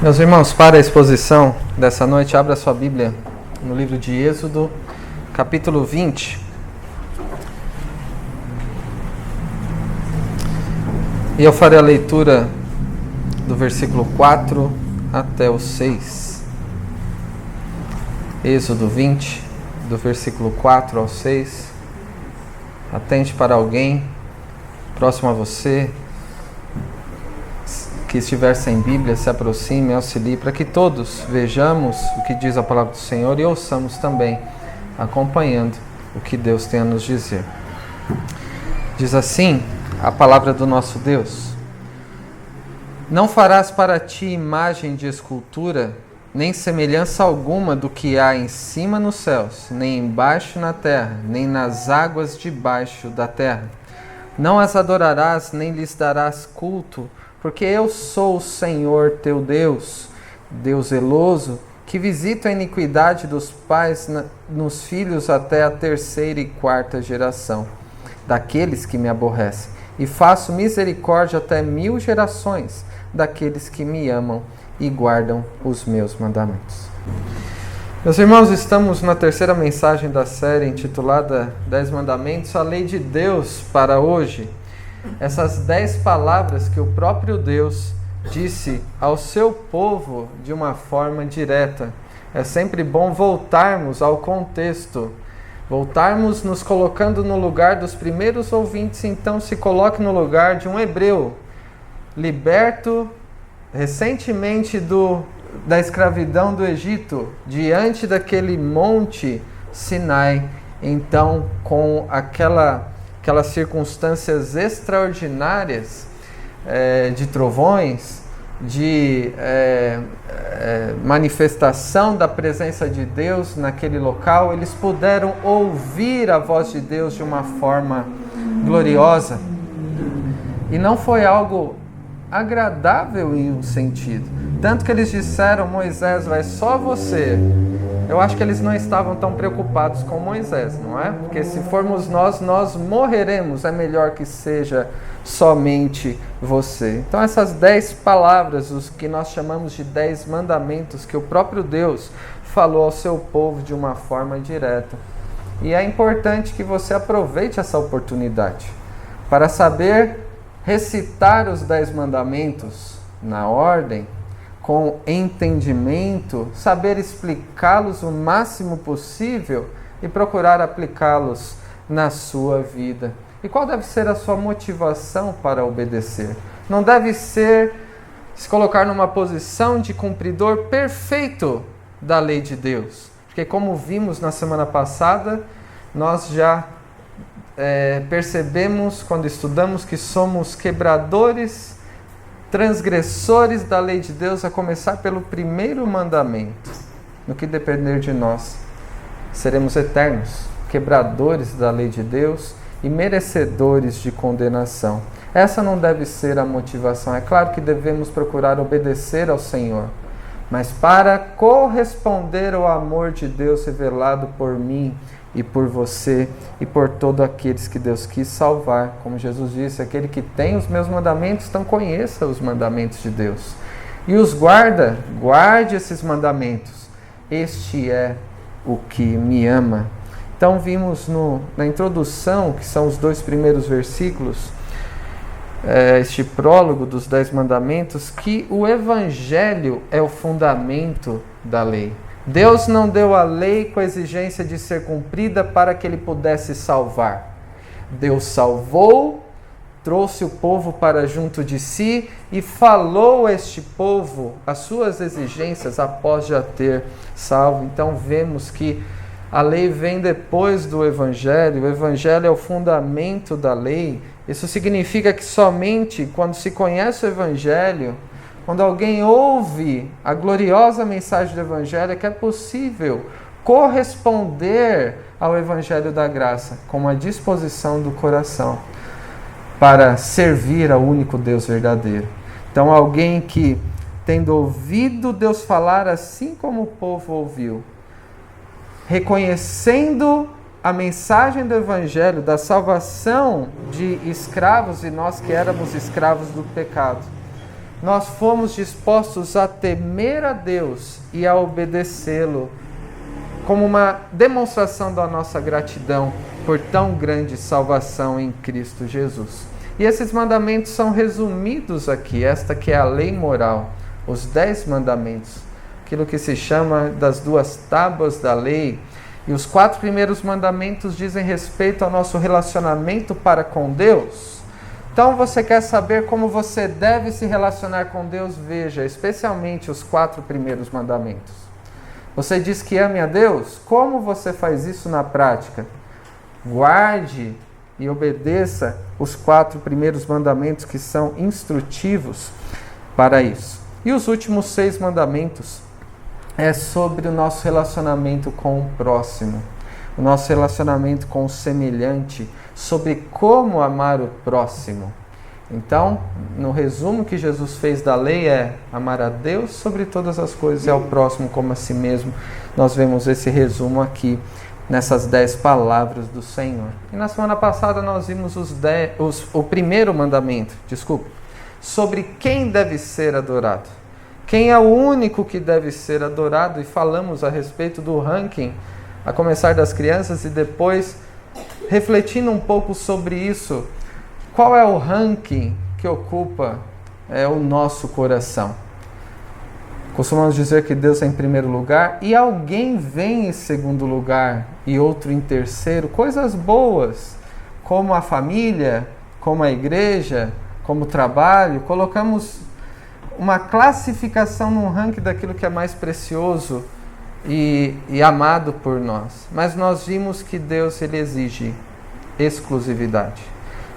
Meus irmãos, para a exposição dessa noite, abra sua Bíblia no livro de Êxodo, capítulo 20. E eu farei a leitura do versículo 4 até o 6. Êxodo 20, do versículo 4 ao 6. Atente para alguém próximo a você, que estiver sem Bíblia, se aproxime, auxilie, para que todos vejamos o que diz a palavra do Senhor e ouçamos também, acompanhando o que Deus tem a nos dizer. Diz assim a palavra do nosso Deus: Não farás para ti imagem de escultura, nem semelhança alguma do que há em cima nos céus, nem embaixo na terra, nem nas águas debaixo da terra. Não as adorarás, nem lhes darás culto, porque eu sou o Senhor teu Deus, Deus zeloso, que visita a iniquidade dos pais nos filhos até a terceira e quarta geração, daqueles que me aborrecem, e faço misericórdia até 1000 gerações, daqueles que me amam e guardam os meus mandamentos. Meus irmãos, estamos na terceira mensagem da série intitulada 10 Mandamentos, a lei de Deus para hoje. Essas 10 palavras que o próprio Deus disse ao seu povo de uma forma direta. É sempre bom voltarmos ao contexto, voltarmos nos colocando no lugar dos primeiros ouvintes. Então se coloque no lugar de um hebreu, liberto recentemente da escravidão do Egito, diante daquele monte Sinai, então com aquelas circunstâncias extraordinárias de trovões, de manifestação da presença de Deus naquele local. Eles puderam ouvir a voz de Deus de uma forma gloriosa. E não foi algo agradável em um sentido. Tanto que eles disseram: Moisés, vai só você. Eu acho que eles não estavam tão preocupados com Moisés, não é? Porque se formos nós morreremos. É melhor que seja somente você. Então essas 10 palavras, os que nós chamamos de 10 mandamentos, que o próprio Deus falou ao seu povo de uma forma direta. E é importante que você aproveite essa oportunidade para saber recitar os 10 mandamentos na ordem, com entendimento, saber explicá-los o máximo possível e procurar aplicá-los na sua vida. E qual deve ser a sua motivação para obedecer? Não deve ser se colocar numa posição de cumpridor perfeito da lei de Deus. Porque como vimos na semana passada, nós já percebemos quando estudamos que somos quebradores, transgressores da lei de Deus, a começar pelo primeiro mandamento. No que depender de nós, seremos eternos, quebradores da lei de Deus e merecedores de condenação. Essa não deve ser a motivação. É claro que devemos procurar obedecer ao Senhor, mas para corresponder ao amor de Deus revelado por mim e por você e por todos aqueles que Deus quis salvar. Como Jesus disse: aquele que tem os meus mandamentos, então conheça os mandamentos de Deus e os guarde esses mandamentos. Este é o que me ama. Então vimos na introdução, que são os 2 primeiros versículos, este prólogo dos 10 mandamentos, que o Evangelho é o fundamento da lei. Deus não deu a lei com a exigência de ser cumprida para que ele pudesse salvar. Deus salvou, trouxe o povo para junto de si e falou a este povo as suas exigências após já ter salvo. Então vemos que a lei vem depois do Evangelho. O Evangelho é o fundamento da lei. Isso significa que somente quando se conhece o Evangelho, quando alguém ouve a gloriosa mensagem do Evangelho, é que é possível corresponder ao Evangelho da graça com uma disposição do coração para servir ao único Deus verdadeiro. Então alguém que, tendo ouvido Deus falar assim como o povo ouviu, reconhecendo a mensagem do Evangelho, da salvação de escravos, e nós que éramos escravos do pecado, nós fomos dispostos a temer a Deus e a obedecê-lo, como uma demonstração da nossa gratidão por tão grande salvação em Cristo Jesus. E esses mandamentos são resumidos aqui, esta que é a lei moral, os 10 mandamentos, aquilo que se chama das 2 tábuas da lei. E os 4 primeiros mandamentos dizem respeito ao nosso relacionamento para com Deus. Então, você quer saber como você deve se relacionar com Deus? Veja, especialmente os 4 primeiros mandamentos. Você diz que ame a Deus? Como você faz isso na prática? Guarde e obedeça os 4 primeiros mandamentos que são instrutivos para isso. E os últimos 6 mandamentos é sobre o nosso relacionamento com o próximo, o nosso relacionamento com o semelhante, sobre como amar o próximo. Então, no resumo que Jesus fez da lei é amar a Deus sobre todas as coisas e ao próximo como a si mesmo. Nós vemos esse resumo aqui nessas 10 palavras do Senhor. E na semana passada nós vimos o primeiro mandamento, sobre quem deve ser adorado. Quem é o único que deve ser adorado, e falamos a respeito do ranking, a começar das crianças, e depois, refletindo um pouco sobre isso, qual é o ranking que ocupa o nosso coração? Costumamos dizer que Deus é em primeiro lugar, e alguém vem em segundo lugar, e outro em terceiro, coisas boas, como a família, como a igreja, como o trabalho. Colocamos uma classificação num ranking daquilo que é mais precioso e amado por nós. Mas nós vimos que Deus ele exige exclusividade.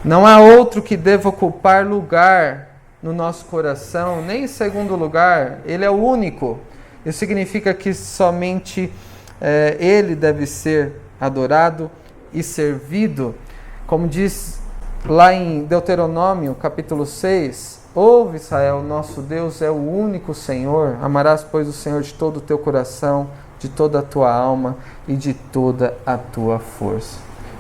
Não há outro que deva ocupar lugar no nosso coração, nem em segundo lugar. Ele é o único. Isso significa que somente Ele deve ser adorado e servido. Como diz lá em Deuteronômio, capítulo 6, ouve, Israel, nosso Deus é o único Senhor. Amarás, pois, o Senhor de todo o teu coração, de toda a tua alma e de toda a tua força.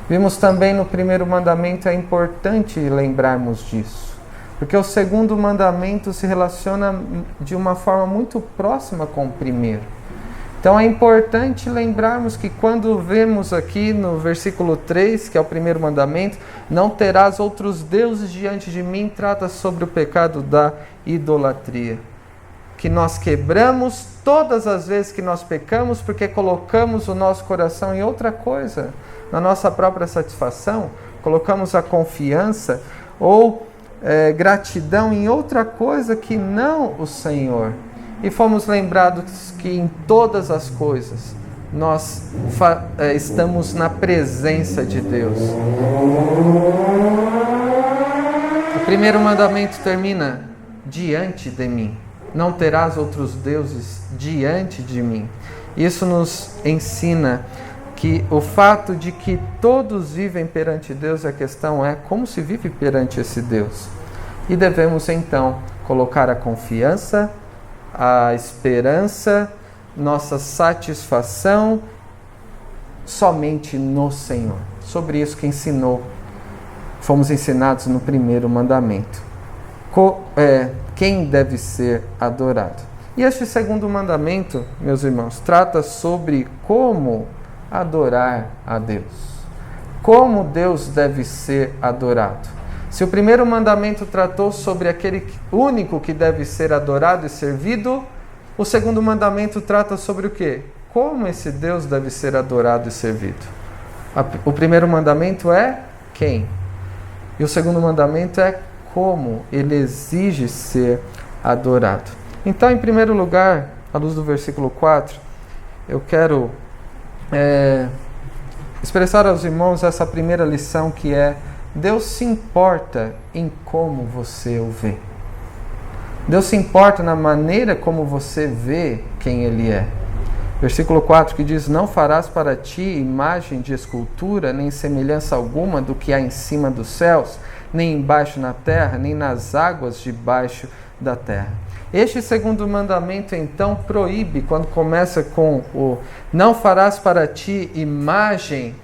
Vimos também no primeiro mandamento, é importante lembrarmos disso, porque o segundo mandamento se relaciona de uma forma muito próxima com o primeiro. Então é importante lembrarmos que quando vemos aqui no versículo 3, que é o primeiro mandamento, não terás outros deuses diante de mim, trata sobre o pecado da idolatria. Que nós quebramos todas as vezes que nós pecamos, porque colocamos o nosso coração em outra coisa, na nossa própria satisfação, colocamos a confiança ou gratidão em outra coisa que não o Senhor. E fomos lembrados que em todas as coisas nós estamos na presença de Deus. O primeiro mandamento termina: diante de mim. Não terás outros deuses diante de mim. Isso nos ensina que o fato de que todos vivem perante Deus, a questão é como se vive perante esse Deus. E devemos então colocar a confiança, a esperança, nossa satisfação somente no Senhor. Sobre isso que fomos ensinados no primeiro mandamento. Quem deve ser adorado. E este segundo mandamento, meus irmãos, trata sobre como adorar a Deus. Como Deus deve ser adorado. Se o primeiro mandamento tratou sobre aquele único que deve ser adorado e servido, o segundo mandamento trata sobre o quê? Como esse Deus deve ser adorado e servido. O primeiro mandamento é quem? E o segundo mandamento é como ele exige ser adorado. Então, em primeiro lugar, à luz do versículo 4, eu quero expressar aos irmãos essa primeira lição, que é: Deus se importa em como você o vê. Deus se importa na maneira como você vê quem Ele é. Versículo 4 que diz: não farás para ti imagem de escultura, nem semelhança alguma do que há em cima dos céus, nem embaixo na terra, nem nas águas debaixo da terra. Este segundo mandamento, então, proíbe, quando começa com o não farás para ti imagem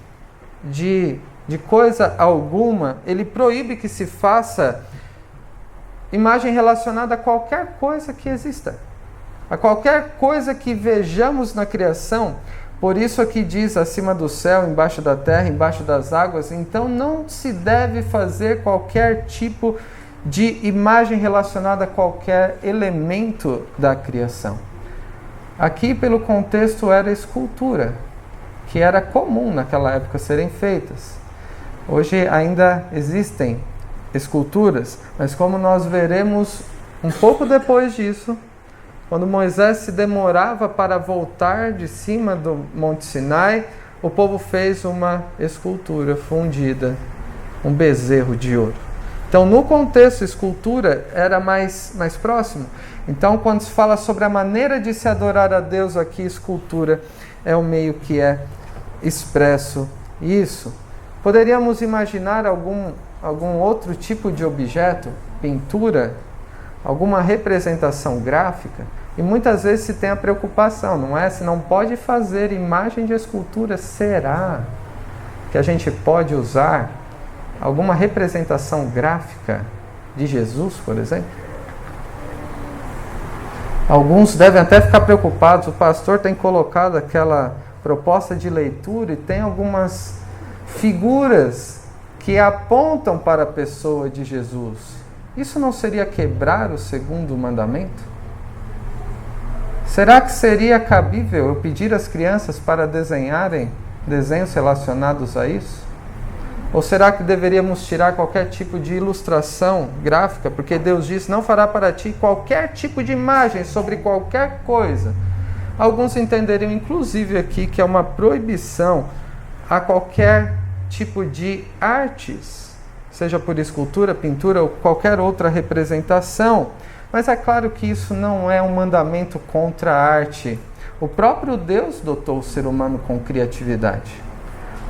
de coisa alguma, ele proíbe que se faça imagem relacionada a qualquer coisa que exista, a qualquer coisa que vejamos na criação. Por isso aqui diz, acima do céu, embaixo da terra, embaixo das águas. Então não se deve fazer qualquer tipo de imagem relacionada a qualquer elemento da criação. Aqui, pelo contexto, era escultura, que era comum naquela época serem feitas. Hoje ainda existem esculturas, mas como nós veremos um pouco depois disso, quando Moisés se demorava para voltar de cima do Monte Sinai, o povo fez uma escultura fundida, um bezerro de ouro. Então, no contexto, escultura era mais próximo. Então, quando se fala sobre a maneira de se adorar a Deus aqui, escultura é o meio que é expresso isso. Poderíamos imaginar algum outro tipo de objeto, pintura, alguma representação gráfica, e muitas vezes se tem a preocupação, não é? Se não pode fazer imagem de escultura, será que a gente pode usar alguma representação gráfica de Jesus, por exemplo? Alguns devem até ficar preocupados, o pastor tem colocado aquela proposta de leitura e tem algumas figuras que apontam para a pessoa de Jesus. Isso não seria quebrar o segundo mandamento? Será que seria cabível eu pedir às crianças para desenharem desenhos relacionados a isso? Ou será que deveríamos tirar qualquer tipo de ilustração gráfica? Porque Deus diz, não fará para ti qualquer tipo de imagem sobre qualquer coisa. Alguns entenderiam, inclusive aqui, que é uma proibição a qualquer tipo de artes, seja por escultura, pintura ou qualquer outra representação. Mas é claro que isso não é um mandamento contra a arte. O próprio Deus dotou o ser humano com criatividade,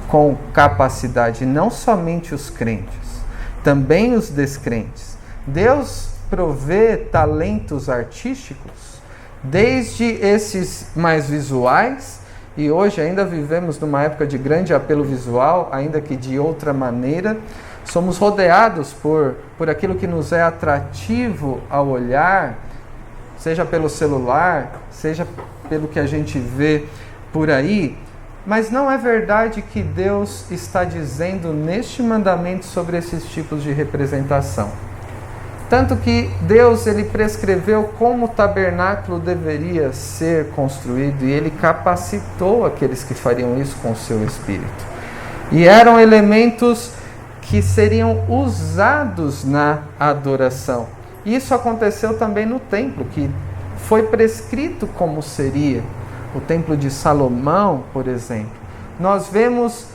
com capacidade, não somente os crentes, também os descrentes. Deus provê talentos artísticos, desde esses mais visuais, e hoje ainda vivemos numa época de grande apelo visual, ainda que de outra maneira. Somos rodeados por aquilo que nos é atrativo ao olhar, seja pelo celular, seja pelo que a gente vê por aí. Mas não é verdade que Deus está dizendo neste mandamento sobre esses tipos de representação. Tanto que Deus ele prescreveu como o tabernáculo deveria ser construído e ele capacitou aqueles que fariam isso com o seu espírito. E eram elementos que seriam usados na adoração. Isso aconteceu também no templo, que foi prescrito como seria. O templo de Salomão, por exemplo. Nós vemos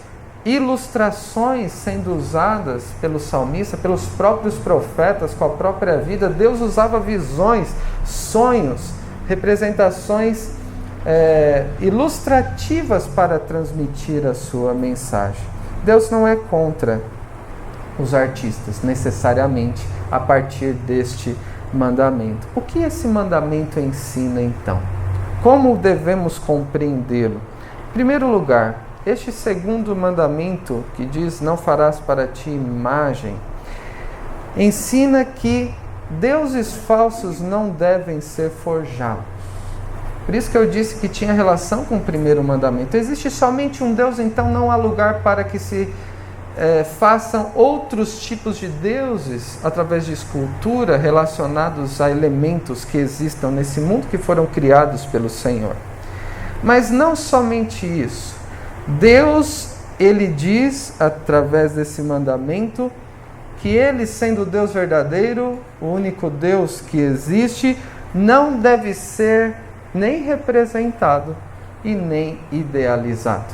ilustrações sendo usadas pelo salmista, pelos próprios profetas, com a própria vida. Deus usava visões, sonhos, representações ilustrativas para transmitir a sua mensagem. Deus não é contra os artistas, necessariamente, a partir deste mandamento. O que esse mandamento ensina, então? Como devemos compreendê-lo? Em primeiro lugar, este segundo mandamento, que diz, não farás para ti imagem, ensina que deuses falsos não devem ser forjados. Por isso que eu disse que tinha relação com o primeiro mandamento. Existe somente um Deus, então não há lugar para que se façam outros tipos de deuses através de escultura relacionados a elementos que existam nesse mundo que foram criados pelo Senhor. Mas não somente isso. Deus, ele diz através desse mandamento que ele, sendo Deus verdadeiro, o único Deus que existe, não deve ser nem representado e nem idealizado.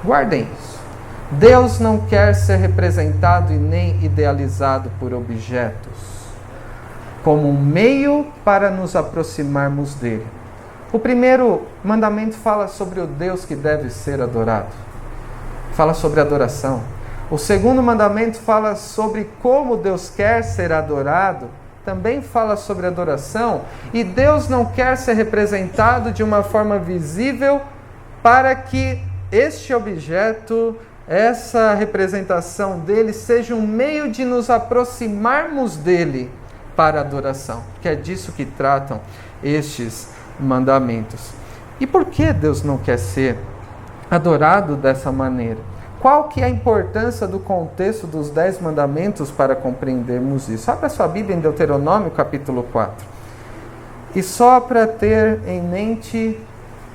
Guardem isso. Deus não quer ser representado e nem idealizado por objetos, como um meio para nos aproximarmos dele. O primeiro mandamento fala sobre o Deus que deve ser adorado. Fala sobre adoração. O segundo mandamento fala sobre como Deus quer ser adorado. Também fala sobre adoração. E Deus não quer ser representado de uma forma visível para que este objeto, essa representação dele, seja um meio de nos aproximarmos dele, para adoração, que é disso que tratam estes mandamentos. E por que Deus não quer ser adorado dessa maneira? Qual que é a importância do contexto dos 10 mandamentos para compreendermos isso? Abra sua Bíblia em Deuteronômio capítulo 4. E só para ter em mente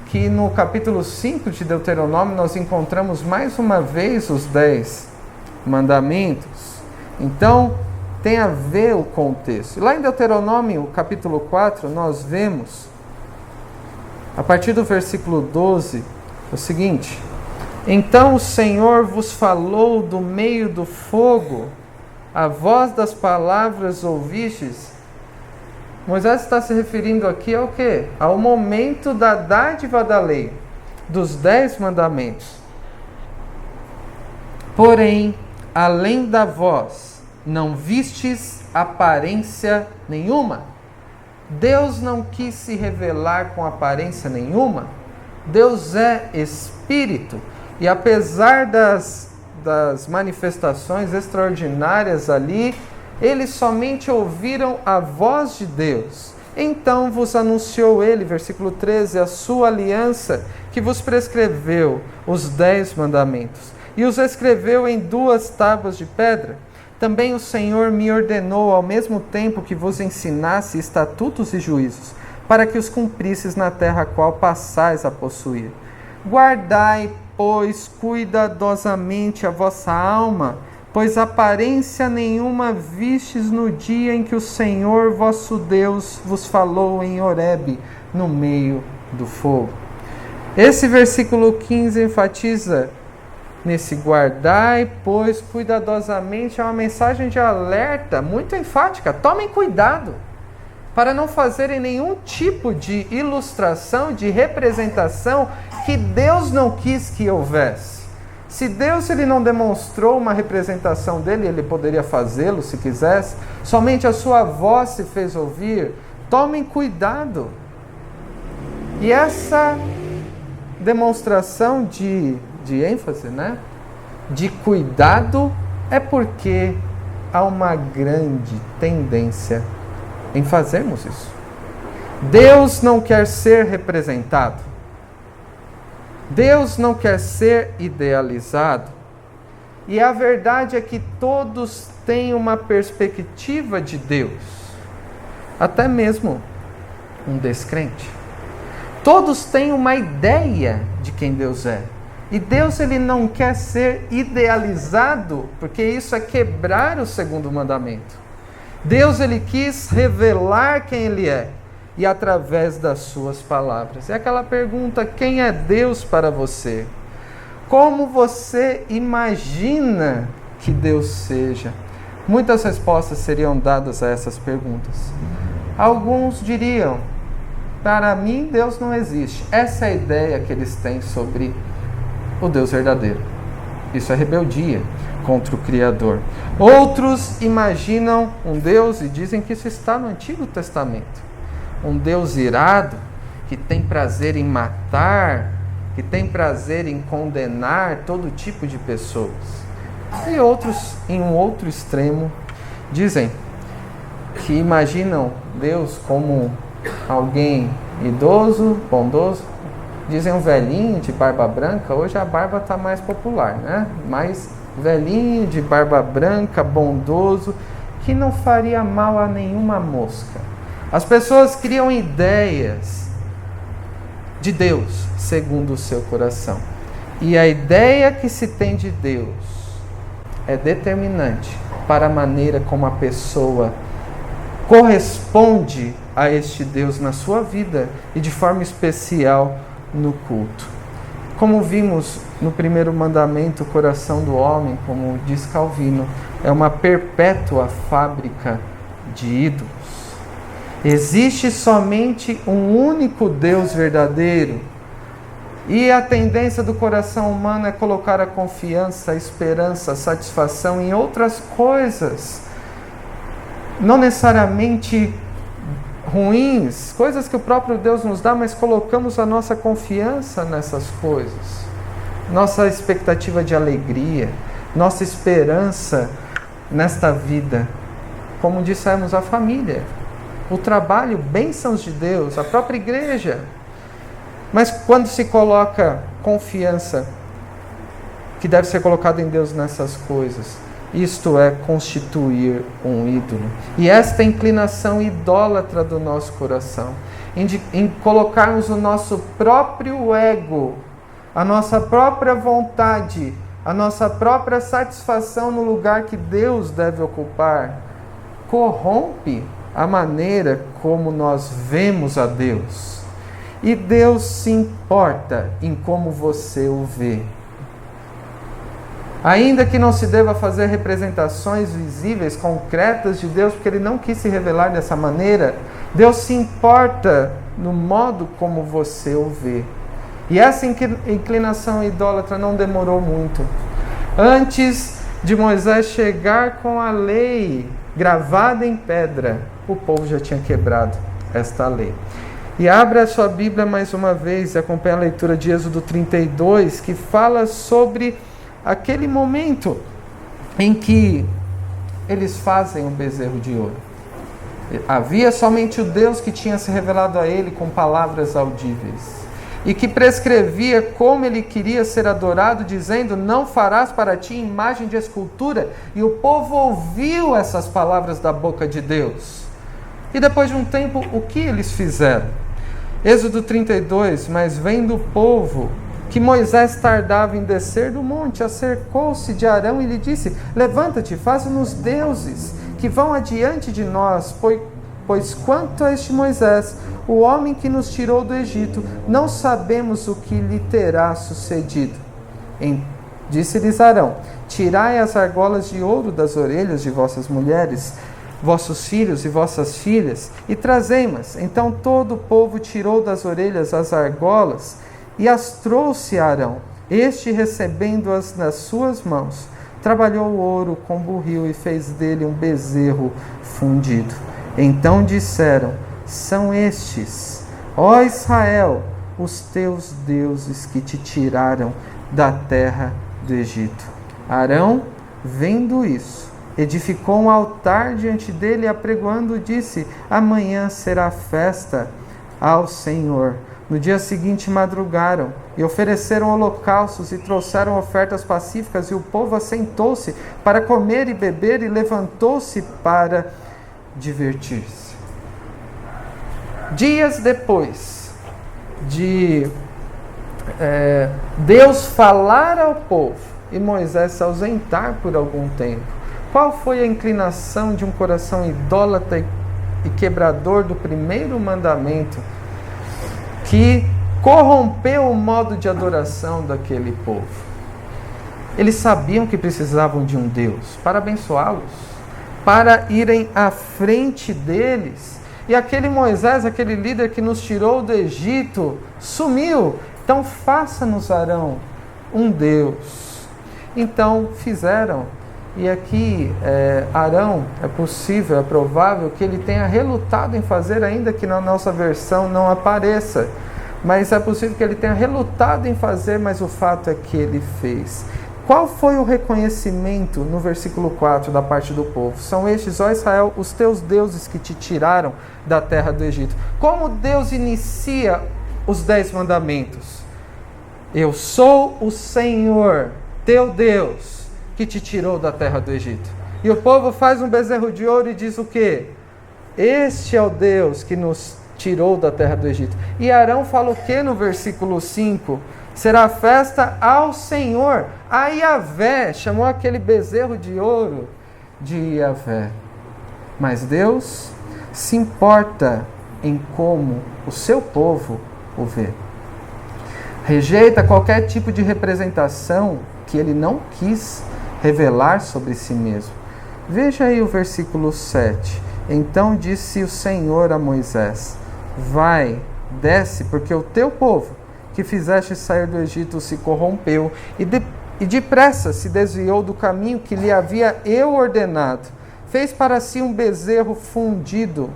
que no capítulo 5 de Deuteronômio nós encontramos mais uma vez os 10 mandamentos. Então, tem a ver o contexto. Lá em Deuteronômio capítulo 4 nós vemos, a partir do versículo 12, o seguinte: então o Senhor vos falou do meio do fogo, a voz das palavras ouvistes. Moisés está se referindo aqui ao quê? Ao momento da dádiva da lei, dos 10 mandamentos. Porém, além da voz, não vistes aparência nenhuma. Deus não quis se revelar com aparência nenhuma. Deus é Espírito. E apesar das manifestações extraordinárias ali, eles somente ouviram a voz de Deus. Então vos anunciou ele, versículo 13, a sua aliança, que vos prescreveu os 10 mandamentos, e os escreveu em 2 tábuas de pedra. Também o Senhor me ordenou ao mesmo tempo que vos ensinasse estatutos e juízos, para que os cumprisses na terra a qual passais a possuir. Guardai, pois, cuidadosamente a vossa alma, pois aparência nenhuma vistes no dia em que o Senhor vosso Deus vos falou em Horebe, no meio do fogo. Esse versículo 15 enfatiza nesse guardai, pois, cuidadosamente, é uma mensagem de alerta muito enfática. Tomem cuidado para não fazerem nenhum tipo de ilustração, de representação que Deus não quis que houvesse. Se Deus ele não demonstrou uma representação dele, ele poderia fazê-lo se quisesse. Somente a sua voz se fez ouvir. Tomem cuidado. E essa demonstração de ênfase, né? De cuidado, é porque há uma grande tendência em fazermos isso. Deus não quer ser representado. Deus não quer ser idealizado. E a verdade é que todos têm uma perspectiva de Deus. Até mesmo um descrente. Todos têm uma ideia de quem Deus é. E Deus ele não quer ser idealizado, porque isso é quebrar o segundo mandamento. Deus ele quis revelar quem ele é, e através das suas palavras. É aquela pergunta: quem é Deus para você? Como você imagina que Deus seja? Muitas respostas seriam dadas a essas perguntas. Alguns diriam: para mim Deus não existe. Essa é a ideia que eles têm sobre o Deus verdadeiro. Isso é rebeldia contra o Criador. Outros imaginam um Deus, e dizem que isso está no Antigo Testamento, um Deus irado, que tem prazer em matar, que tem prazer em condenar todo tipo de pessoas. E outros, em um outro extremo, dizem que imaginam Deus como alguém idoso, bondoso. Dizem um velhinho de barba branca. Hoje a barba está mais popular, né? Mas velhinho de barba branca, bondoso, que não faria mal a nenhuma mosca. As pessoas criam ideias de Deus segundo o seu coração. E a ideia que se tem de Deus é determinante para a maneira como a pessoa corresponde a este Deus na sua vida e de forma especial no culto. Como vimos no primeiro mandamento, o coração do homem, como diz Calvino, é uma perpétua fábrica de ídolos. Existe somente um único Deus verdadeiro, e a tendência do coração humano é colocar a confiança, a esperança, a satisfação em outras coisas, não necessariamente ruins, coisas que o próprio Deus nos dá, mas colocamos a nossa confiança nessas coisas, nossa expectativa de alegria, nossa esperança nesta vida como dissemos, a família, o trabalho, bênçãos de Deus, a própria igreja. Mas quando se coloca confiança, que deve ser colocada em Deus nessas coisas, isto é constituir um ídolo. E esta é a inclinação idólatra do nosso coração, em colocarmos o nosso próprio ego, a nossa própria vontade, a nossa própria satisfação no lugar que Deus deve ocupar, corrompe a maneira como nós vemos a Deus. E Deus se importa em como você o vê. Ainda que não se deva fazer representações visíveis, concretas de Deus, porque Ele não quis se revelar dessa maneira, Deus se importa no modo como você o vê. E essa inclinação idólatra não demorou muito. Antes de Moisés chegar com a lei gravada em pedra, o povo já tinha quebrado esta lei. E abra a sua Bíblia mais uma vez e acompanhe a leitura de Êxodo 32, que fala sobre aquele momento em que eles fazem um bezerro de ouro. Havia somente o Deus que tinha se revelado a ele com palavras audíveis e que prescrevia como ele queria ser adorado, dizendo: não farás para ti imagem de escultura. E o povo ouviu essas palavras da boca de Deus. E depois de um tempo, o que eles fizeram? Êxodo 32, mas vendo o povo que Moisés tardava em descer do monte, acercou-se de Arão e lhe disse: levanta-te, faze-nos deuses que vão adiante de nós, pois quanto a este Moisés, o homem que nos tirou do Egito, não sabemos o que lhe terá sucedido. Disse-lhes Arão: tirai as argolas de ouro das orelhas de vossas mulheres, vossos filhos e vossas filhas, e trazei-mas. Então todo o povo tirou das orelhas as argolas e as trouxe a Arão. Este, recebendo-as nas suas mãos, trabalhou o ouro com burril e fez dele um bezerro fundido. Então disseram: são estes, ó Israel, os teus deuses que te tiraram da terra do Egito. Arão, vendo isso, edificou um altar diante dele e, apregoando, disse: amanhã será festa ao Senhor. No dia seguinte madrugaram e ofereceram holocaustos e trouxeram ofertas pacíficas, e o povo assentou-se para comer e beber e levantou-se para divertir-se. Dias depois de Deus falar ao povo e Moisés se ausentar por algum tempo, qual foi a inclinação de um coração idólatra e quebrador do primeiro mandamento que corrompeu o modo de adoração daquele povo? Eles sabiam que precisavam de um Deus para abençoá-los, para irem à frente deles. E aquele Moisés, aquele líder que nos tirou do Egito, sumiu. Então faça-nos, Arão, um Deus. Então fizeram. E aqui, Arão, é possível, é provável que ele tenha relutado em fazer, ainda que na nossa versão não apareça. Mas é possível que ele tenha relutado em fazer, mas o fato é que ele fez. Qual foi o reconhecimento no versículo 4 da parte do povo? São estes, ó Israel, os teus deuses que te tiraram da terra do Egito. Como Deus inicia os 10 mandamentos? Eu sou o Senhor, teu Deus, que te tirou da terra do Egito. E o povo faz um bezerro de ouro e diz o quê? Este é o Deus que nos tirou da terra do Egito. E Arão fala o quê no versículo 5? Será festa ao Senhor, a Yahvé. Chamou aquele bezerro de ouro de Yahvé. Mas Deus se importa em como o seu povo o vê. Rejeita qualquer tipo de representação que ele não quis revelar sobre si mesmo. Veja aí o versículo 7. Então disse o Senhor a Moisés: vai, desce, porque o teu povo que fizeste sair do Egito se corrompeu e depressa se desviou do caminho que lhe havia eu ordenado. Fez para si um bezerro fundido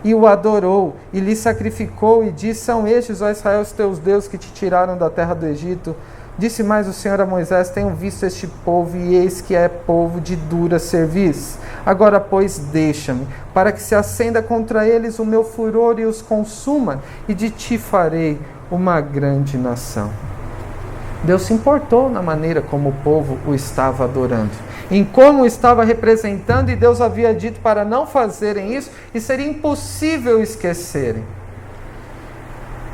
e o adorou e lhe sacrificou e disse: são estes, ó Israel, os teus deuses que te tiraram da terra do Egito. Disse mais o Senhor a Moisés: tenho visto este povo, e eis que é povo de dura cerviz. Agora, pois, deixa-me, para que se acenda contra eles o meu furor e os consuma, e de ti farei uma grande nação. Deus se importou na maneira como o povo o estava adorando, em como o estava representando, e Deus havia dito para não fazerem isso, e seria impossível esquecerem.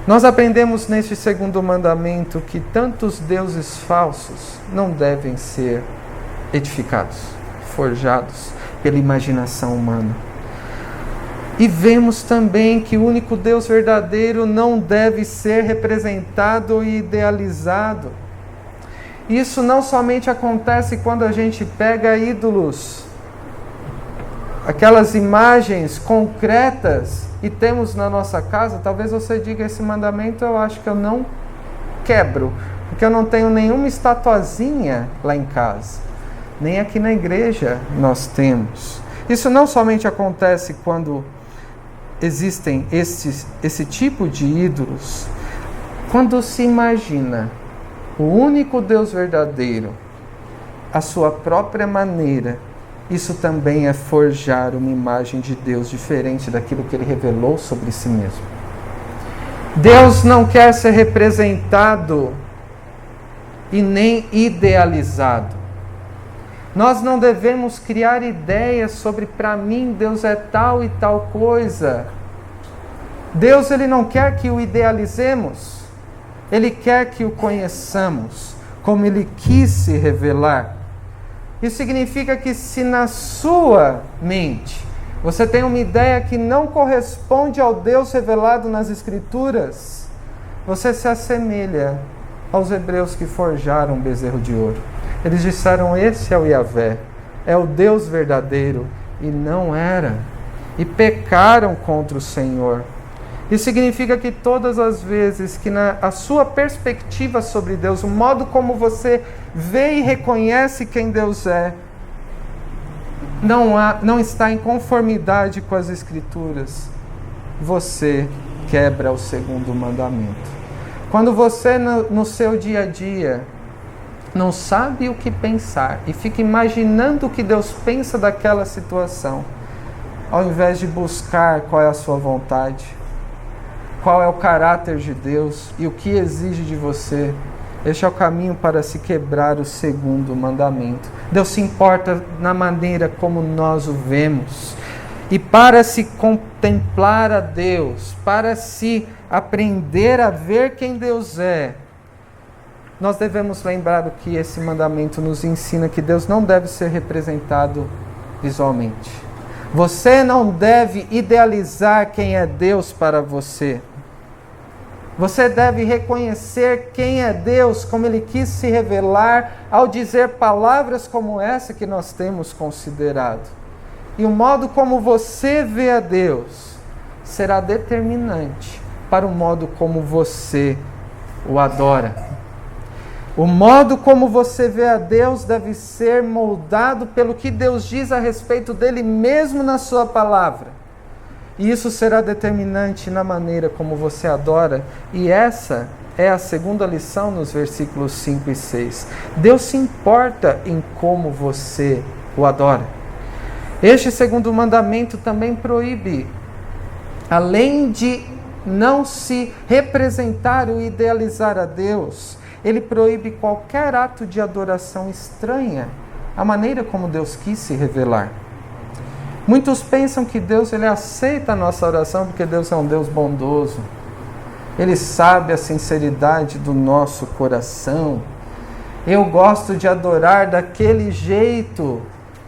Nós aprendemos neste segundo mandamento que tantos deuses falsos não devem ser edificados, forjados pela imaginação humana. E vemos também que o único Deus verdadeiro não deve ser representado e idealizado. Isso não somente acontece quando a gente pega ídolos, aquelas imagens concretas, e temos na nossa casa. Talvez você diga: esse mandamento eu acho que eu não quebro, porque eu não tenho nenhuma estatuazinha lá em casa, nem aqui na igreja nós temos. Isso não somente acontece quando existem esse tipo de ídolos, quando se imagina o único Deus verdadeiro, a sua própria maneira. Isso também é forjar uma imagem de Deus diferente daquilo que Ele revelou sobre si mesmo. Deus não quer ser representado e nem idealizado. Nós não devemos criar ideias sobre: para mim Deus é tal e tal coisa. Deus, Ele não quer que o idealizemos. Ele quer que o conheçamos como Ele quis se revelar. Isso significa que se na sua mente você tem uma ideia que não corresponde ao Deus revelado nas Escrituras, você se assemelha aos hebreus que forjaram um bezerro de ouro. Eles disseram: esse é o Yahvé, é o Deus verdadeiro, e não era. E pecaram contra o Senhor. Isso significa que todas as vezes que a sua perspectiva sobre Deus, o modo como você vê e reconhece quem Deus é, não está em conformidade com as Escrituras, você quebra o segundo mandamento. Quando você no seu dia a dia não sabe o que pensar e fica imaginando o que Deus pensa daquela situação, ao invés de buscar qual é a sua vontade, qual é o caráter de Deus e o que exige de você, este é o caminho para se quebrar o segundo mandamento. Deus se importa na maneira como nós o vemos. E para se contemplar a Deus, para se aprender a ver quem Deus é, nós devemos lembrar o que esse mandamento nos ensina: que Deus não deve ser representado visualmente. Você não deve idealizar quem é Deus para você. Você deve reconhecer quem é Deus, como Ele quis se revelar ao dizer palavras como essa que nós temos considerado. E o modo como você vê a Deus será determinante para o modo como você o adora. O modo como você vê a Deus deve ser moldado pelo que Deus diz a respeito dele mesmo na sua palavra. E isso será determinante na maneira como você adora. E essa é a segunda lição nos versículos 5 e 6. Deus se importa em como você o adora. Este segundo mandamento também proíbe, além de não se representar ou idealizar a Deus, ele proíbe qualquer ato de adoração estranha à maneira como Deus quis se revelar. Muitos pensam que Deus ele aceita a nossa oração porque Deus é um Deus bondoso. Ele sabe a sinceridade do nosso coração. Eu gosto de adorar daquele jeito.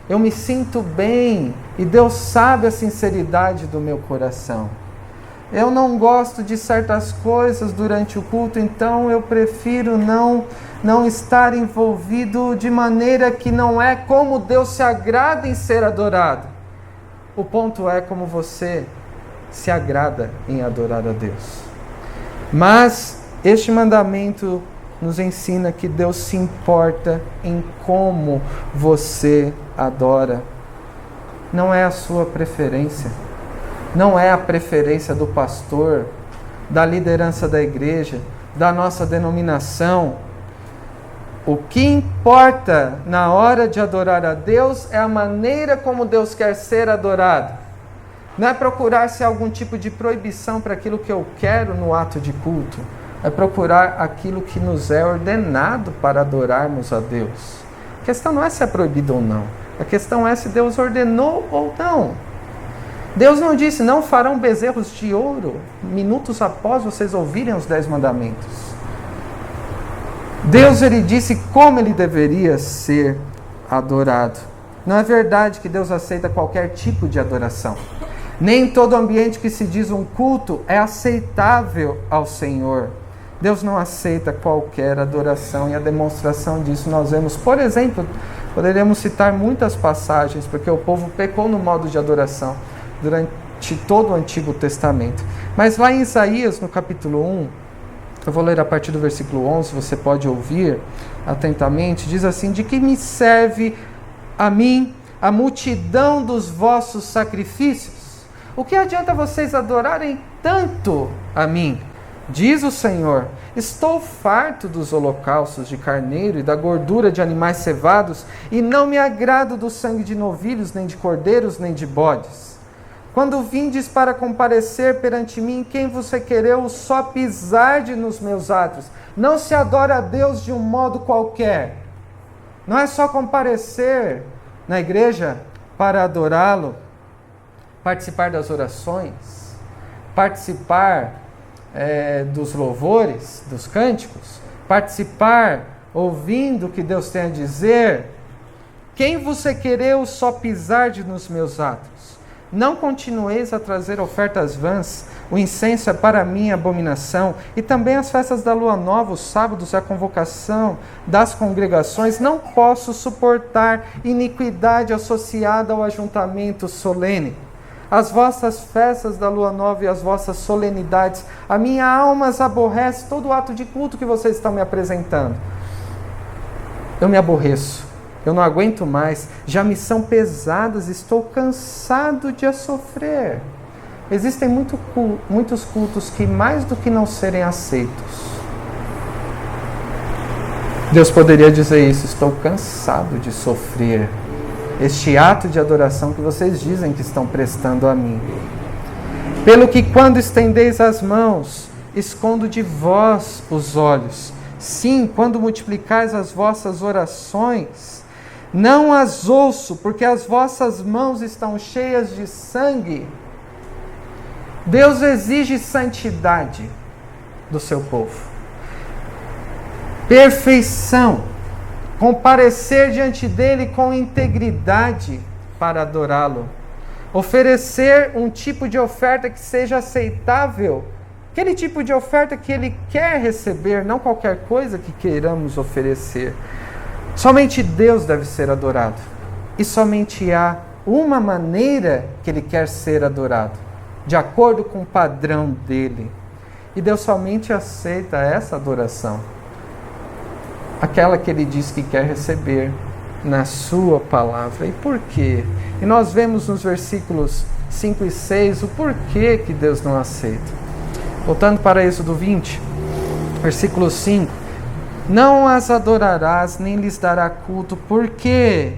Eu me sinto bem e Deus sabe a sinceridade do meu coração. Eu não gosto de certas coisas durante o culto, então eu prefiro não estar envolvido de maneira que não é como Deus se agrada em ser adorado. O ponto é como você se agrada em adorar a Deus. Mas este mandamento nos ensina que Deus se importa em como você adora. Não é a sua preferência. Não é a preferência do pastor, da liderança da igreja, da nossa denominação. O que importa na hora de adorar a Deus é a maneira como Deus quer ser adorado. Não é procurar se há algum tipo de proibição para aquilo que eu quero no ato de culto. É procurar aquilo que nos é ordenado para adorarmos a Deus. A questão não é se é proibido ou não. A questão é se Deus ordenou ou não. Deus não disse, não farão bezerros de ouro, minutos após vocês ouvirem os 10 mandamentos. Deus, ele disse como ele deveria ser adorado. Não é verdade que Deus aceita qualquer tipo de adoração. Nem todo ambiente que se diz um culto é aceitável ao Senhor. Deus não aceita qualquer adoração, e a demonstração disso nós vemos, por exemplo, poderíamos citar muitas passagens, porque o povo pecou no modo de adoração durante todo o Antigo Testamento. Mas lá em Isaías, no capítulo 1, eu vou ler a partir do versículo 11, você pode ouvir atentamente, diz assim: de que me serve a mim a multidão dos vossos sacrifícios? O que adianta vocês adorarem tanto a mim? Diz o Senhor: estou farto dos holocaustos de carneiro e da gordura de animais cevados, e não me agrado do sangue de novilhos, nem de cordeiros, nem de bodes. Quando vindes para comparecer perante mim, quem vos requereu só pisarde nos meus átrios? Não se adora a Deus de um modo qualquer. Não é só comparecer na igreja para adorá-lo, participar das orações, participar dos louvores, dos cânticos, participar ouvindo o que Deus tem a dizer. Quem vos requereu só pisarde nos meus átrios? Não continueis a trazer ofertas vãs, o incenso é para mim abominação, e também as festas da lua nova, os sábados e a convocação das congregações. Não posso suportar iniquidade associada ao ajuntamento solene. As vossas festas da lua nova e as vossas solenidades, a minha alma as aborrece. Todo o ato de culto que vocês estão me apresentando, eu me aborreço. Eu não aguento mais, já me são pesadas, estou cansado de as sofrer. Existem muitos cultos que, mais do que não serem aceitos, Deus poderia dizer isso: estou cansado de sofrer este ato de adoração que vocês dizem que estão prestando a mim. Pelo que quando estendeis as mãos, escondo de vós os olhos. Sim, quando multiplicais as vossas orações, não as ouço, porque as vossas mãos estão cheias de sangue. Deus exige santidade do seu povo. Perfeição. Comparecer diante dele com integridade para adorá-lo. Oferecer um tipo de oferta que seja aceitável. Aquele tipo de oferta que ele quer receber, não qualquer coisa que queiramos oferecer. Somente Deus deve ser adorado. E somente há uma maneira que ele quer ser adorado, de acordo com o padrão dele. E Deus somente aceita essa adoração, aquela que ele diz que quer receber na sua palavra. E por quê? E nós vemos nos versículos 5 e 6 o porquê que Deus não aceita. Voltando para Êxodo 20, versículo 5. Não as adorarás, nem lhes dará culto, porque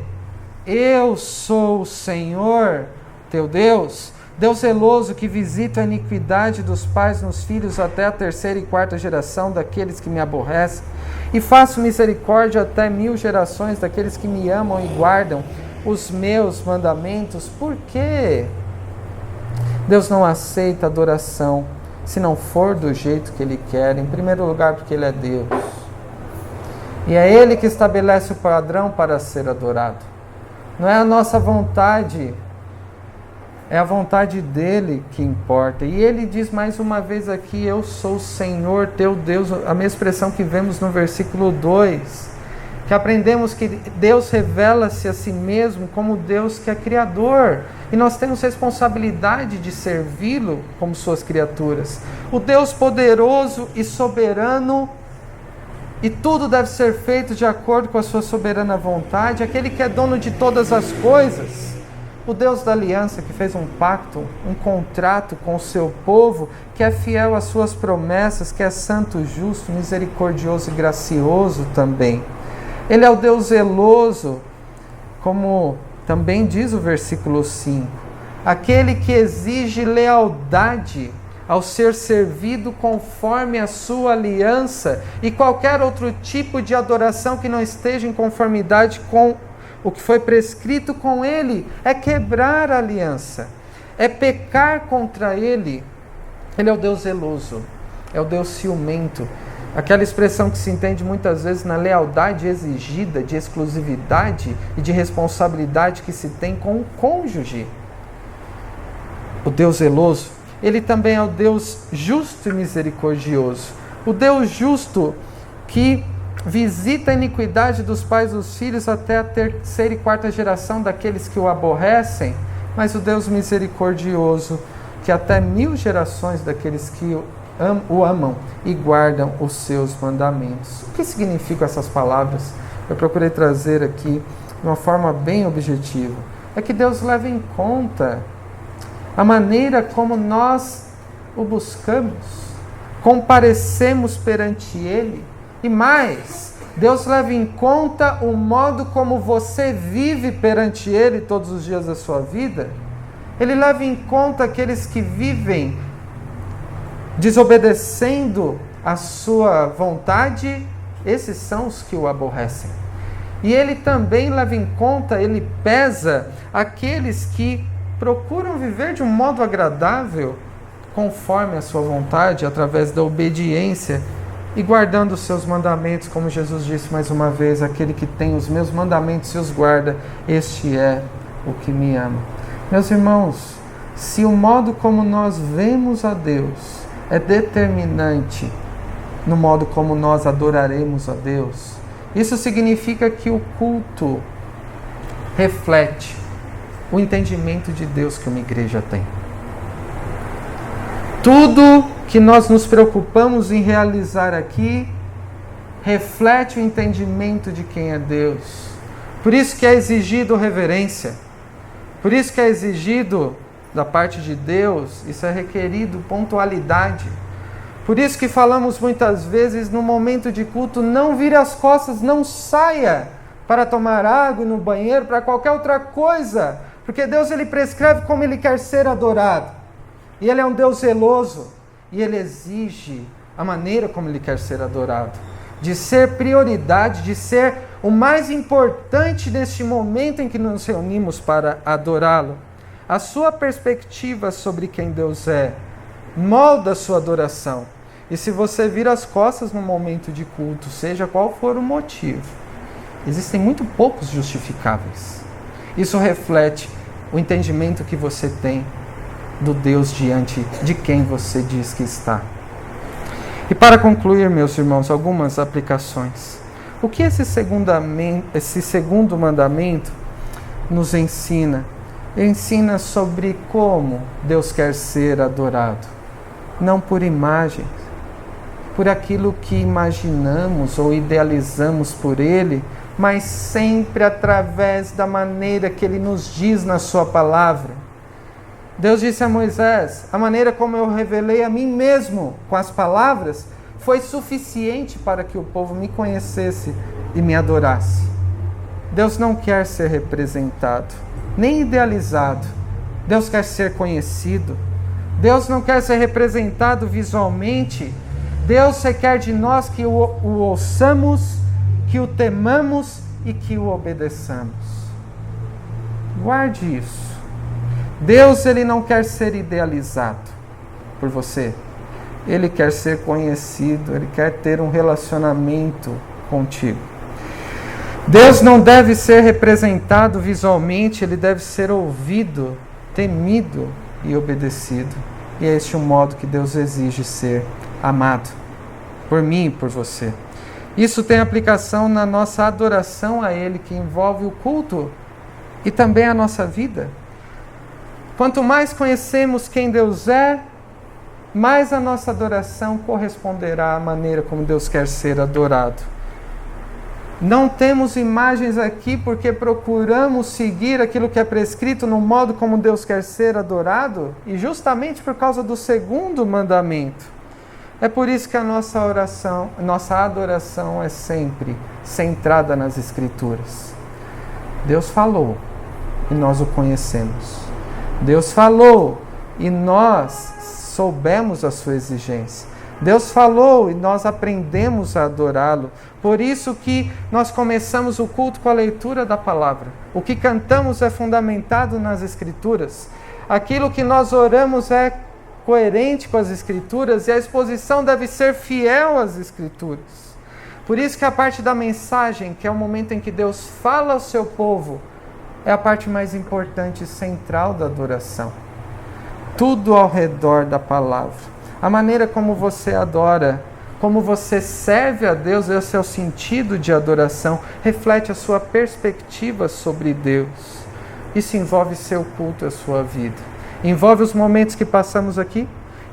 eu sou o Senhor, teu Deus, Deus zeloso, que visita a iniquidade dos pais nos filhos até a 3ª e 4ª geração daqueles que me aborrecem, e faço misericórdia até 1000 gerações daqueles que me amam e guardam os meus mandamentos. Por quê? Deus não aceita adoração se não for do jeito que Ele quer. Em primeiro lugar, porque Ele é Deus. E é Ele que estabelece o padrão para ser adorado. Não é a nossa vontade, é a vontade dEle que importa. E Ele diz mais uma vez aqui: eu sou o Senhor teu Deus. A mesma expressão que vemos no versículo 2. Que aprendemos que Deus revela-se a si mesmo como Deus que é Criador. E nós temos responsabilidade de servi-lo como suas criaturas. O Deus poderoso e soberano, e tudo deve ser feito de acordo com a sua soberana vontade, aquele que é dono de todas as coisas, o Deus da aliança, que fez um pacto, um contrato com o seu povo, que é fiel às suas promessas, que é santo, justo, misericordioso e gracioso também. Ele é o Deus zeloso, como também diz o versículo 5. Aquele que exige lealdade ao ser servido conforme a sua aliança e qualquer outro tipo de adoração que não esteja em conformidade com o que foi prescrito com ele, é quebrar a aliança, é pecar contra ele. Ele é o Deus zeloso, é o Deus ciumento, aquela expressão que se entende muitas vezes na lealdade exigida, de exclusividade e de responsabilidade que se tem com o cônjuge. O Deus zeloso, ele também é o Deus justo e misericordioso. O Deus justo que visita a iniquidade dos pais e dos filhos até a terceira e quarta geração daqueles que o aborrecem, mas o Deus misericordioso que até 1000 gerações daqueles que o amam e guardam os seus mandamentos. O que significam essas palavras? Eu procurei trazer aqui de uma forma bem objetiva. É que Deus leva em conta a maneira como nós o buscamos, comparecemos perante Ele, e mais, Deus leva em conta o modo como você vive perante Ele todos os dias da sua vida. Ele leva em conta aqueles que vivem desobedecendo a sua vontade, esses são os que o aborrecem. E Ele também leva em conta, Ele pesa aqueles que procuram viver de um modo agradável, conforme a sua vontade, através da obediência e guardando os seus mandamentos, como Jesus disse mais uma vez, aquele que tem os meus mandamentos e os guarda, este é o que me ama. Meus irmãos, se o modo como nós vemos a Deus é determinante no modo como nós adoraremos a Deus, isso significa que o culto reflete o entendimento de Deus que uma igreja tem. Tudo que nós nos preocupamos em realizar aqui reflete o entendimento de quem é Deus. Por isso que é exigido reverência. Por isso que é exigido da parte de Deus, isso é requerido pontualidade. Por isso que falamos muitas vezes no momento de culto, não vire as costas, não saia para tomar água no banheiro, para qualquer outra coisa. Porque Deus, Ele prescreve como Ele quer ser adorado. E Ele é um Deus zeloso. E Ele exige a maneira como Ele quer ser adorado. De ser prioridade, de ser o mais importante neste momento em que nos reunimos para adorá-lo. A sua perspectiva sobre quem Deus é molda a sua adoração. E se você vira as costas no momento de culto, seja qual for o motivo, existem muito poucos justificáveis. Isso reflete o entendimento que você tem do Deus diante de quem você diz que está. E para concluir, meus irmãos, algumas aplicações. O que esse segundo mandamento nos ensina? Ensina sobre como Deus quer ser adorado. Não por imagens, por aquilo que imaginamos ou idealizamos por Ele, mas sempre através da maneira que Ele nos diz na sua palavra. Deus disse a Moisés, a maneira como eu revelei a mim mesmo com as palavras, foi suficiente para que o povo me conhecesse e me adorasse. Deus não quer ser representado, nem idealizado. Deus quer ser conhecido. Deus não quer ser representado visualmente. Deus requer de nós que o ouçamos, que o temamos e que o obedeçamos. Guarde isso. Deus, Ele não quer ser idealizado por você. Ele quer ser conhecido, Ele quer ter um relacionamento contigo. Deus não deve ser representado visualmente, Ele deve ser ouvido, temido e obedecido. E é este o modo que Deus exige ser amado por mim e por você. Isso tem aplicação na nossa adoração a Ele, que envolve o culto e também a nossa vida. Quanto mais conhecemos quem Deus é, mais a nossa adoração corresponderá à maneira como Deus quer ser adorado. Não temos imagens aqui porque procuramos seguir aquilo que é prescrito no modo como Deus quer ser adorado, e justamente por causa do segundo mandamento. É por isso que a nossa oração, nossa adoração é sempre centrada nas Escrituras. Deus falou e nós o conhecemos. Deus falou e nós soubemos a sua exigência. Deus falou e nós aprendemos a adorá-lo. Por isso que nós começamos o culto com a leitura da palavra. O que cantamos é fundamentado nas Escrituras. Aquilo que nós oramos é coerente com as Escrituras e a exposição deve ser fiel às Escrituras. Por isso que a parte da mensagem, que é o momento em que Deus fala ao seu povo, é a parte mais importante e central da adoração. Tudo ao redor da palavra. A maneira como você adora, como você serve a Deus, esse é o sentido de adoração, reflete a sua perspectiva sobre Deus. Isso envolve seu culto, a sua vida. Envolve os momentos que passamos aqui,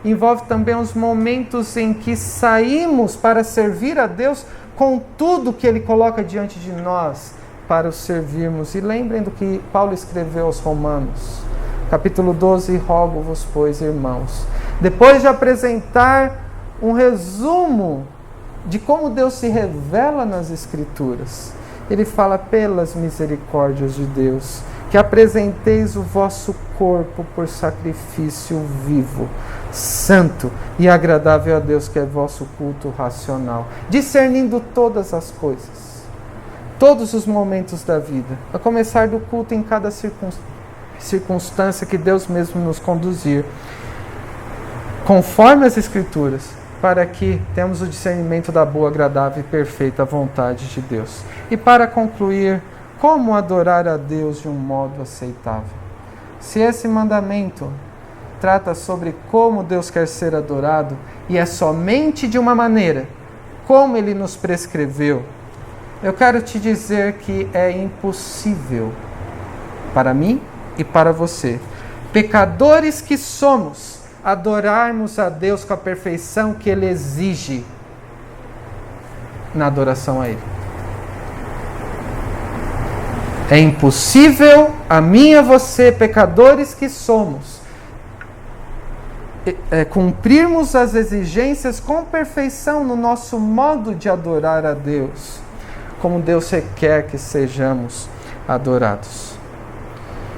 envolve também os momentos em que saímos para servir a Deus com tudo que Ele coloca diante de nós para o servirmos. E lembrem do que Paulo escreveu aos Romanos, capítulo 12, rogo-vos, pois, irmãos, depois de apresentar um resumo de como Deus se revela nas Escrituras, ele fala, pelas misericórdias de Deus, que apresenteis o vosso corpo por sacrifício vivo, santo e agradável a Deus, que é vosso culto racional, discernindo todas as coisas, todos os momentos da vida, a começar do culto em cada circunstância que Deus mesmo nos conduzir, conforme as Escrituras, para que tenhamos o discernimento da boa, agradável e perfeita vontade de Deus. E para concluir, como adorar a Deus de um modo aceitável? Se esse mandamento trata sobre como Deus quer ser adorado, e é somente de uma maneira, como Ele nos prescreveu, eu quero te dizer que é impossível para mim e para você, pecadores que somos, adorarmos a Deus com a perfeição que Ele exige na adoração a Ele. É impossível a mim e a você, pecadores que somos, cumprirmos as exigências com perfeição no nosso modo de adorar a Deus, como Deus requer que sejamos adorados.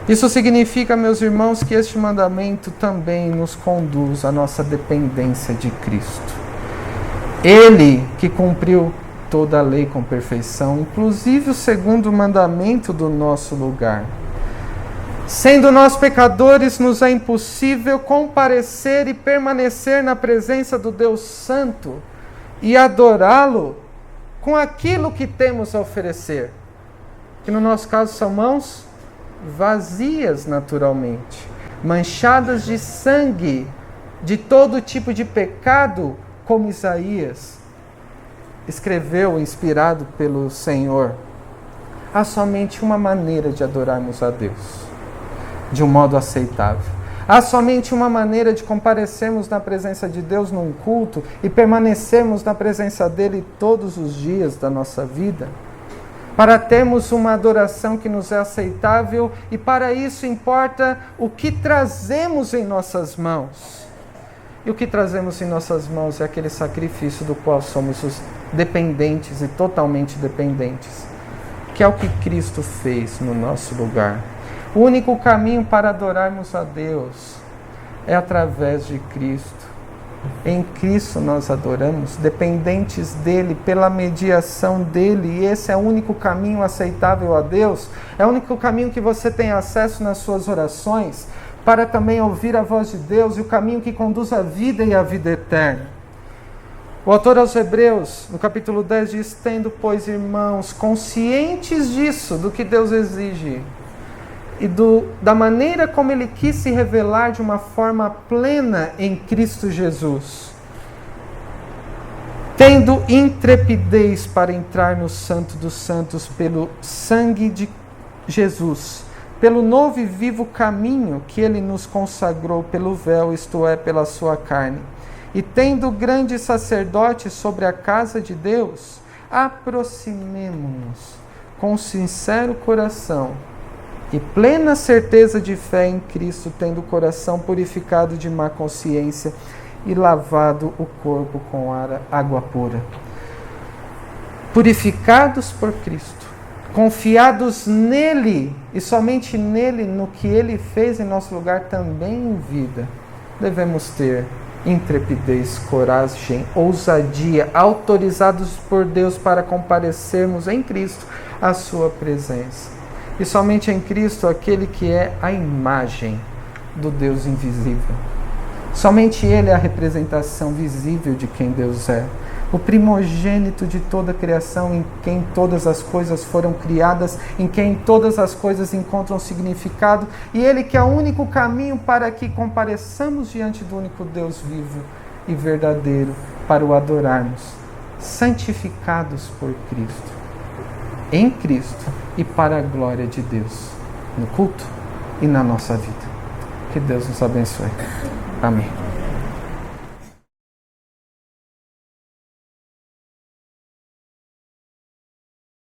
Isso significa, meus irmãos, que este mandamento também nos conduz à nossa dependência de Cristo. Ele que cumpriu toda a lei com perfeição, inclusive o segundo mandamento do nosso lugar. Sendo nós pecadores, nos é impossível comparecer e permanecer na presença do Deus Santo e adorá-lo com aquilo que temos a oferecer. Que no nosso caso são mãos vazias naturalmente, manchadas de sangue, de todo tipo de pecado, como Isaías escreveu, inspirado pelo Senhor. Há somente uma maneira de adorarmos a Deus, de um modo aceitável. Há somente uma maneira de comparecermos na presença de Deus num culto e permanecermos na presença dEle todos os dias da nossa vida, para termos uma adoração que nos é aceitável, e para isso importa o que trazemos em nossas mãos. E o que trazemos em nossas mãos é aquele sacrifício do qual somos os dependentes e totalmente dependentes, que é o que Cristo fez no nosso lugar. O único caminho para adorarmos a Deus é através de Cristo. Em Cristo nós adoramos, dependentes dEle, pela mediação dEle, e esse é o único caminho aceitável a Deus, é o único caminho que você tem acesso nas suas orações, para também ouvir a voz de Deus, e o caminho que conduz à vida e à vida eterna. O autor aos Hebreus, no capítulo 10, diz, tendo, pois, irmãos, conscientes disso, do que Deus exige, e da maneira como Ele quis se revelar de uma forma plena em Cristo Jesus, tendo intrepidez para entrar no Santo dos Santos pelo sangue de Jesus, pelo novo e vivo caminho que Ele nos consagrou pelo véu, isto é, pela sua carne, e tendo grande sacerdote sobre a casa de Deus, aproximemo-nos com sincero coração e plena certeza de fé em Cristo, tendo o coração purificado de má consciência e lavado o corpo com água pura. Purificados por Cristo, confiados nele e somente nele, no que ele fez em nosso lugar também em vida, devemos ter intrepidez, coragem, ousadia, autorizados por Deus para comparecermos em Cristo à sua presença. E somente em Cristo, aquele que é a imagem do Deus invisível. Somente Ele é a representação visível de quem Deus é. O primogênito de toda a criação, em quem todas as coisas foram criadas, em quem todas as coisas encontram significado, e Ele que é o único caminho para que compareçamos diante do único Deus vivo e verdadeiro, para o adorarmos, santificados por Cristo, em Cristo e para a glória de Deus, no culto e na nossa vida. Que Deus nos abençoe. Amém.